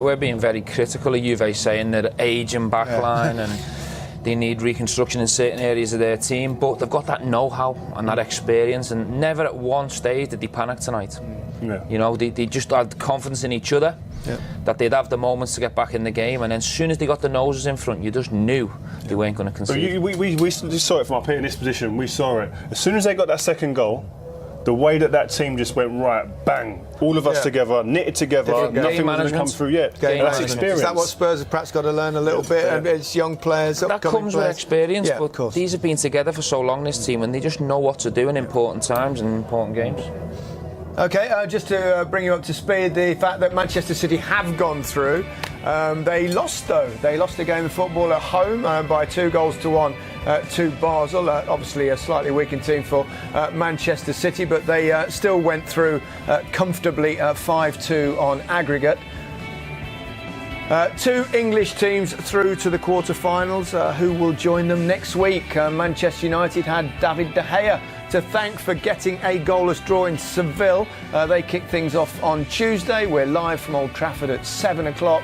We're being very critical of Juve, saying they're ageing backline and they need reconstruction in certain areas of their team, but they've got that know-how and that experience, and never at one stage did they panic tonight. You know, they just had confidence in each other, that they'd have the moments to get back in the game, and then as soon as they got the noses in front, you just knew they weren't going to concede. We saw it from up here in this position. We saw it as soon as they got that second goal. The way that team just went right, bang, all of us together, knitted together, nothing was going to come through yet. That's experience. Is that what Spurs have perhaps got to learn a little bit as young players? That comes with experience, but these have been together for so long, this team, and they just know what to do in important times and important games. OK, just to bring you up to speed, the fact that Manchester City have gone through. They lost, though. They lost a game of football at home by 2-1 to Basel. Obviously a slightly weakened team for Manchester City, but they still went through comfortably 5-2 on aggregate. Two English teams through to the quarter-finals. Who will join them next week? Manchester United had David De Gea to thank for getting a goalless draw in Seville. They kick things off on Tuesday. We're live from Old Trafford at 7 o'clock,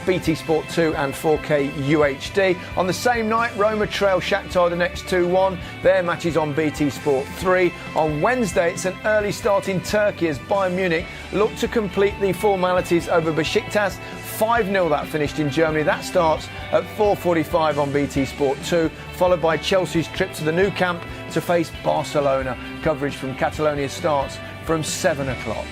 BT Sport 2 and 4K UHD. On the same night, Roma trail Shakhtar Donetsk 2-1. Their match is on BT Sport 3. On Wednesday, it's an early start in Turkey as Bayern Munich look to complete the formalities over Besiktas. 5-0 that finished in Germany. That starts at 4:45 on BT Sport 2, followed by Chelsea's trip to the Nou Camp to face Barcelona. Coverage from Catalonia starts from 7 o'clock.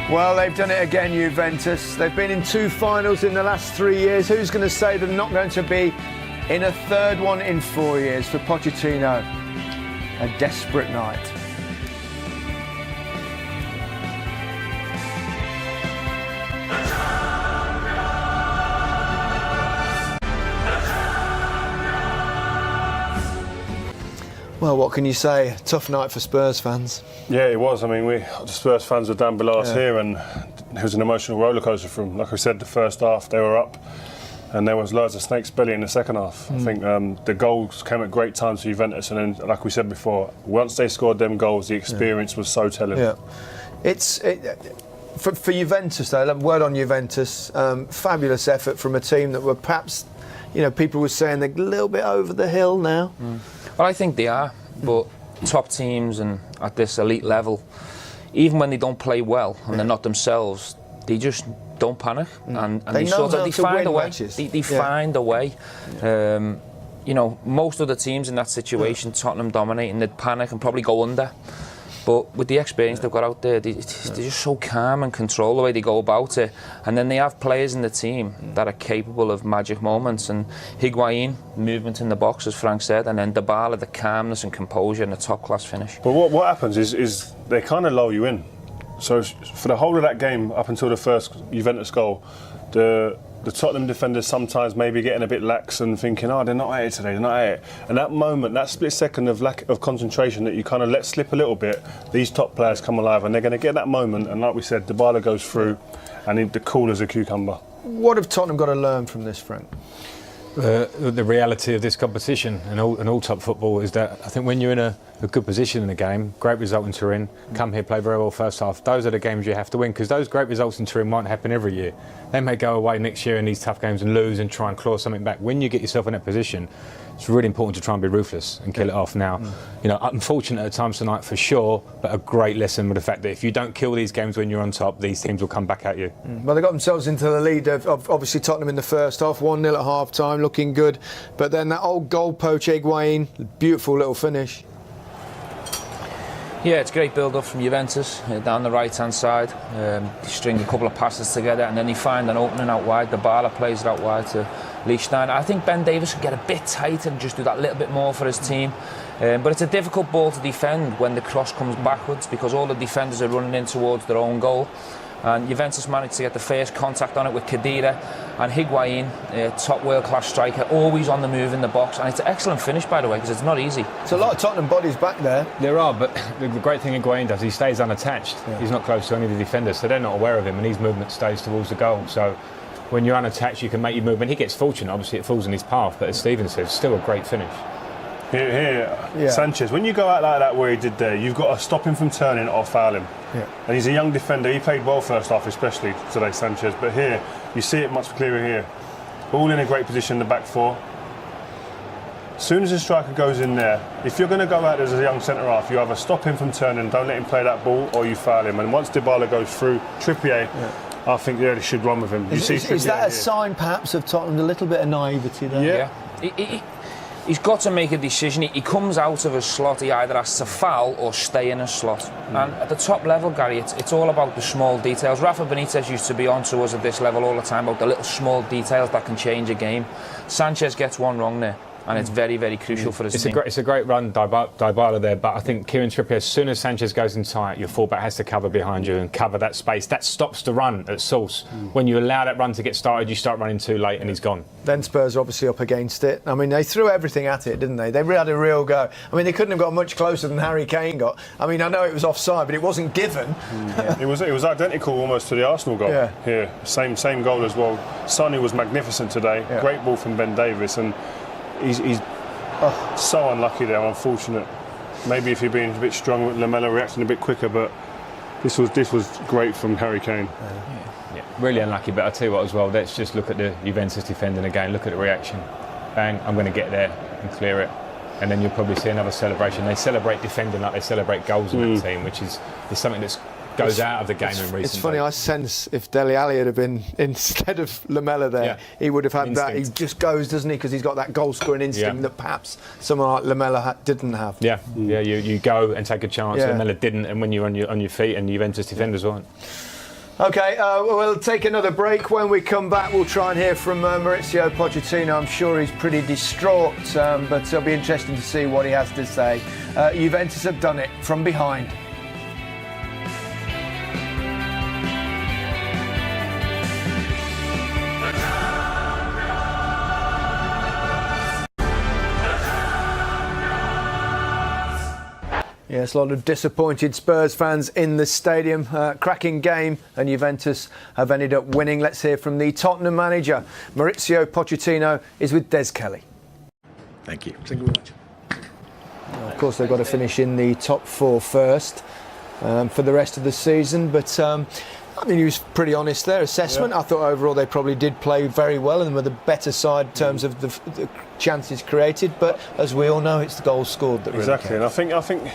Well, they've done it again, Juventus. They've been in 2 finals in the last 3 years. Who's going to say they're not going to be in a third one in 4 years? For Pochettino, a desperate night. Well, what can you say? Tough night for Spurs fans. Yeah, it was. I mean, the Spurs fans were down below us here, and it was an emotional rollercoaster for them. Like I said, the first half they were up, and there was loads of snake's belly in the second half. I think the goals came at great times for Juventus, and then, like we said before, once they scored them goals, the experience was so telling. Yeah, for Juventus though. A word on Juventus. Fabulous effort from a team that were perhaps, people were saying they're a little bit over the hill now. Well, I think they are, but top teams and at this elite level, even when they don't play well and they're not themselves, they just don't panic, and they find a way. They find a way. Most of the teams in that situation, Tottenham dominating, they'd panic and probably go under. But with the experience they've got out there, they're just so calm and control the way they go about it. And then they have players in the team that are capable of magic moments. And Higuain, movement in the box, as Frank said, and then Dybala, the calmness and composure and the top-class finish. But what happens is they kind of lull you in. So for the whole of that game, up until the first Juventus goal, the Tottenham defenders sometimes maybe getting a bit lax and thinking, they're not at it today, they're not at it. And that moment, that split second of lack of concentration that you kind of let slip a little bit, these top players come alive and they're going to get that moment. And like we said, Dybala goes through and the cool as a cucumber. What have Tottenham got to learn from this, Frank? The reality of this competition and all top football is that I think when you're in a good position in a game, great result in Turin, come here, play very well first half, those are the games you have to win, because those great results in Turin won't happen every year. They may go away next year in these tough games and lose and try and claw something back. When you get yourself in that position, it's really important to try and be ruthless and kill it off now. Unfortunate at times tonight for sure, but a great lesson with the fact that if you don't kill these games when you're on top, these teams will come back at you. Well, they got themselves into the lead of obviously Tottenham in the first half, 1-0 at half-time, looking good. But then that old goal poach, Higuain, beautiful little finish. Yeah, it's a great build-up from Juventus down the right-hand side. They string a couple of passes together and then they find an opening out wide. Dybala plays it out wide to Lichtsteiner. I think Ben Davies could get a bit tighter and just do that little bit more for his team. But it's a difficult ball to defend when the cross comes backwards, because all the defenders are running in towards their own goal. And Juventus managed to get the first contact on it with Khedira, and Higuain, top world-class striker, always on the move in the box. And it's an excellent finish, by the way, because it's not easy. It's a lot of Tottenham bodies back there. There are, but the great thing Higuain does, he stays unattached. He's not close to any of the defenders, so they're not aware of him, and his movement stays towards the goal. So when you're unattached, you can make your movement. He gets fortunate, obviously it falls in his path, but as Stephen says, still a great finish. Here, Sanchez, when you go out like that where he did there, you've got to stop him from turning or foul him. Yeah. And he's a young defender. He played well first half, especially today, Sanchez. But here, you see it much clearer here. All in a great position in the back four. As soon as the striker goes in there, if you're going to go out as a young centre-half, you either stop him from turning, don't let him play that ball, or you foul him. And once Dybala goes through, Trippier, I think they should run with him. Is that a sign, perhaps, of Tottenham, a little bit of naivety there? Yeah. He's got to make a decision. He comes out of his slot, he either has to foul or stay in his slot. And at the top level, Gary, it's all about the small details. Rafa Benitez used to be on to us at this level all the time about the little small details that can change a game. Sanchez gets one wrong there, and it's very, very crucial for his team. It's a great run, Dybala there, but I think Kieran Trippier, as soon as Sanchez goes in tight, your fullback has to cover behind you and cover that space. That stops the run at source. When you allow that run to get started, you start running too late and he's gone. Then Spurs are obviously up against it. I mean, they threw everything at it, didn't they? They had a real go. I mean, they couldn't have got much closer than Harry Kane got. I mean, I know it was offside, but it wasn't given. It was identical almost to the Arsenal goal here. Same goal as well. Sonny was magnificent today. Yeah. Great ball from Ben Davies, and he's so unlucky there, unfortunate. Maybe if he'd been a bit strong with Lamela reacting a bit quicker, but this was great from Harry Kane. Yeah, really unlucky, but I'll tell you what as well, let's just look at the Juventus defending again, look at the reaction. Bang, I'm going to get there and clear it. And then you'll probably see another celebration. They celebrate defending like they celebrate goals in that team, which is something that goes out of the game in recent It's funny, days. I sense if Dele Alli had been instead of Lamela there, he would have had Instinct. that. He just goes, doesn't he? Because he's got that goal-scoring instinct that perhaps someone like Lamela didn't have. You go and take a chance. Lamela didn't, and when you're on your feet, and Juventus defenders weren't. OK, we'll take another break. When we come back, we'll try and hear from Maurizio Pochettino. I'm sure he's pretty distraught, but it'll be interesting to see what he has to say. Juventus have done it from behind. Yes, a lot of disappointed Spurs fans in the stadium. Cracking game, and Juventus have ended up winning. Let's hear from the Tottenham manager. Maurizio Pochettino is with Des Kelly. Thank you. Thank you very much. Of course, they've got to finish in the top four first for the rest of the season. But I mean, he was pretty honest there. Assessment. I thought overall they probably did play very well and were the better side in terms of the chances created. But as we all know, it's the goals scored that really exactly. counts. And I think.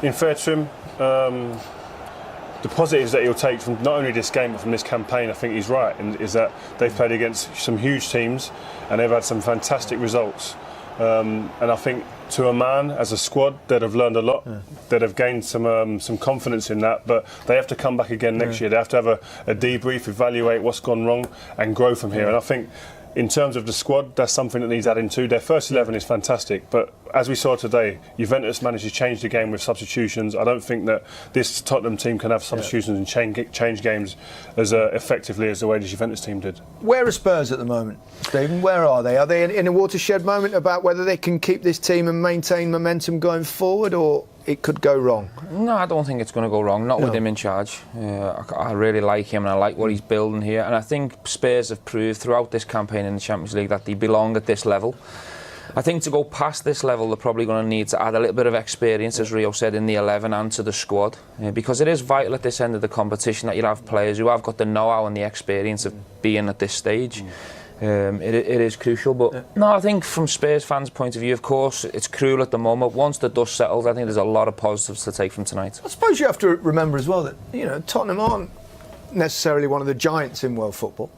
In fair to him, the positives that he'll take from not only this game but from this campaign, I think he's right, and is that they've played against some huge teams and they've had some fantastic results. And I think to a man, as a squad, they'd have learned a lot. They'd have gained some confidence in that, but they have to come back again next year. They have to have a debrief, evaluate what's gone wrong and grow from here. And I think in terms of the squad, that's something that needs adding to. Their first 11 is fantastic, but as we saw today, Juventus managed to change the game with substitutions. I don't think that this Tottenham team can have substitutions and change games as effectively as the way the Juventus team did. Where are Spurs at the moment, Stephen? Where are they? Are they in a watershed moment about whether they can keep this team and maintain momentum going forward, or it could go wrong? No, I don't think it's going to go wrong, not with him in charge. I really like him and I like what he's building here, and I think Spurs have proved throughout this campaign in the Champions League that they belong at this level. I think to go past this level, they're probably going to need to add a little bit of experience, as Rio said, in the 11 and to the squad, because it is vital at this end of the competition that you have players who have got the know-how and the experience of being at this stage. It is crucial, but no, I think from Spurs fans' point of view, of course, it's cruel at the moment. Once the dust settles, I think there's a lot of positives to take from tonight. I suppose you have to remember as well that Tottenham aren't necessarily one of the giants in world football.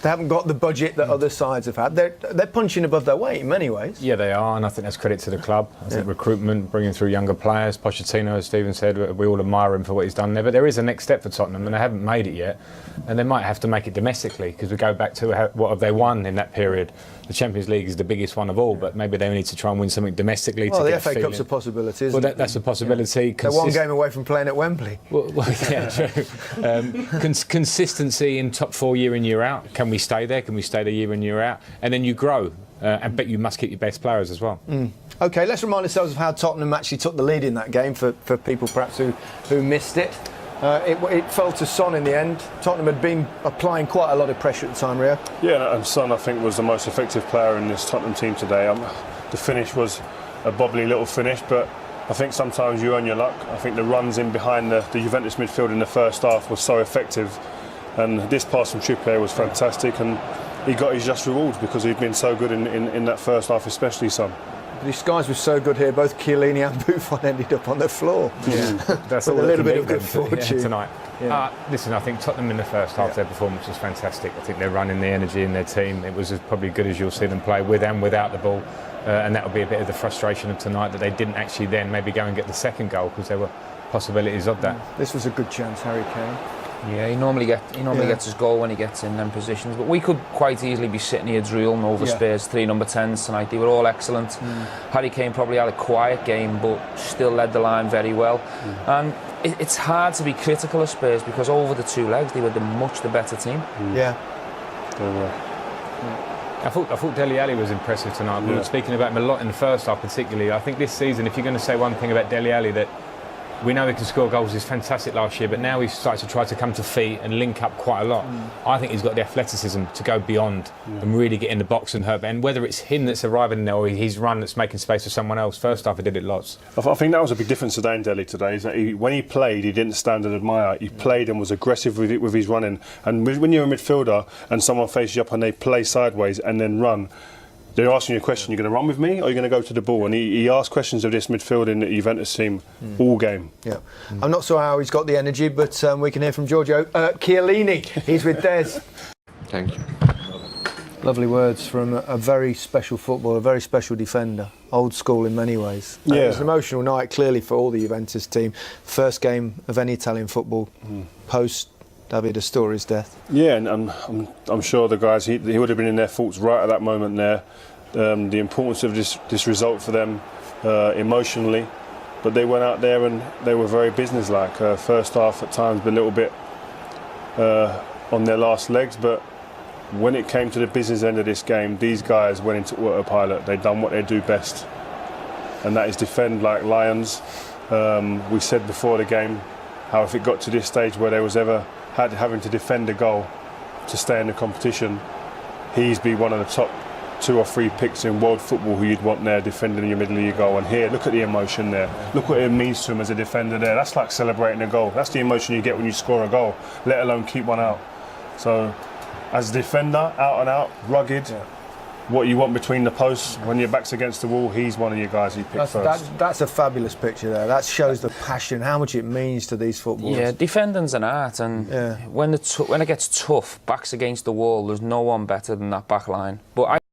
They haven't got the budget that other sides have had. They're punching above their weight in many ways. Yeah, they are, and I think that's credit to the club. I think recruitment, bringing through younger players, Pochettino, as Stephen said, we all admire him for what he's done there. But there is a next step for Tottenham, and they haven't made it yet. And they might have to make it domestically, because we go back to what have they won in that period. The Champions League is the biggest one of all, but maybe they need to try and win something domestically. Well, to the get FA Cup's a possibility, isn't it? That's a possibility. They're one game away from playing at Wembley. Well, yeah, true. Consistency in top four year in, year out. Can we stay there? Can we stay there year in, year out? And then you grow. But you must keep your best players as well. OK, let's remind ourselves of how Tottenham actually took the lead in that game for people perhaps who missed it. It fell to Son in the end. Tottenham had been applying quite a lot of pressure at the time, Rio. Yeah, and Son, I think, was the most effective player in this Tottenham team today. The finish was a bobbly little finish, but I think sometimes you earn your luck. I think the runs in behind the Juventus midfield in the first half was so effective, and this pass from Trippier was fantastic, and he got his just rewards because he'd been so good in that first half, especially Son. These guys were so good here. Both Chiellini and Buffon ended up on the floor. Yeah, that's with all a little bit of them good fortune tonight. Yeah. Listen, I think Tottenham in the first half, their performance was fantastic. I think they're running the energy in their team. It was as probably good as you'll see them play with and without the ball. And that will be a bit of the frustration of tonight, that they didn't actually then maybe go and get the second goal, because there were possibilities of that. This was a good chance, Harry Kane. Yeah, he normally gets his goal when he gets in them positions. But we could quite easily be sitting here drooling over Spurs' 3 number 10s tonight. They were all excellent. Harry Kane probably had a quiet game, but still led the line very well. And it's hard to be critical of Spurs, because over the 2 legs they were much the better team. Yeah. I thought Dele Alli was impressive tonight. We were speaking about him a lot in the first half, particularly. I think this season, if you're going to say one thing about Dele Alli, that we know he can score goals, he's fantastic last year, but now he's started to try to come to feet and link up quite a lot. I think he's got the athleticism to go beyond and really get in the box and hurt. And whether it's him that's arriving in there or his run that's making space for someone else, first half he did it lots. I think that was a big difference today in Dele today, is that when he played, he didn't stand and admire. He played and was aggressive with his running. And when you're a midfielder and someone faces you up and they play sideways and then run, they're asking you a question: you're going to run with me, or you're going to go to the ball? And he asked questions of this midfield in the Juventus team all game. Yeah, I'm not sure how he's got the energy, but we can hear from Giorgio Chiellini. He's with Des. Thank you. Lovely words from a very special footballer, a very special defender, old school in many ways. Yeah. It was an emotional night, clearly, for all the Juventus team. First game of any Italian football post David Astoria's death. Yeah, and I'm sure the guys, he would have been in their thoughts right at that moment there. The importance of this result for them emotionally, but they went out there and they were very businesslike. First half at times a little bit on their last legs, but when it came to the business end of this game, these guys went into autopilot. They done what they do best, and that is defend like lions. We said before the game how if it got to this stage where there was ever having to defend a goal to stay in the competition, he's be one of the top 2 or 3 picks in world football who you'd want there defending your middle of your goal. And here, look at the emotion there. Look what it means to him as a defender there. That's like celebrating a goal. That's the emotion you get when you score a goal, let alone keep one out. So, as a defender, out and out, rugged, what you want between the posts, when your back's against the wall, he's one of your guys you pick first. That's a fabulous picture there. That shows the passion, how much it means to these footballers. Yeah, defending's an art, and when it gets tough, backs against the wall, there's no one better than that back line. But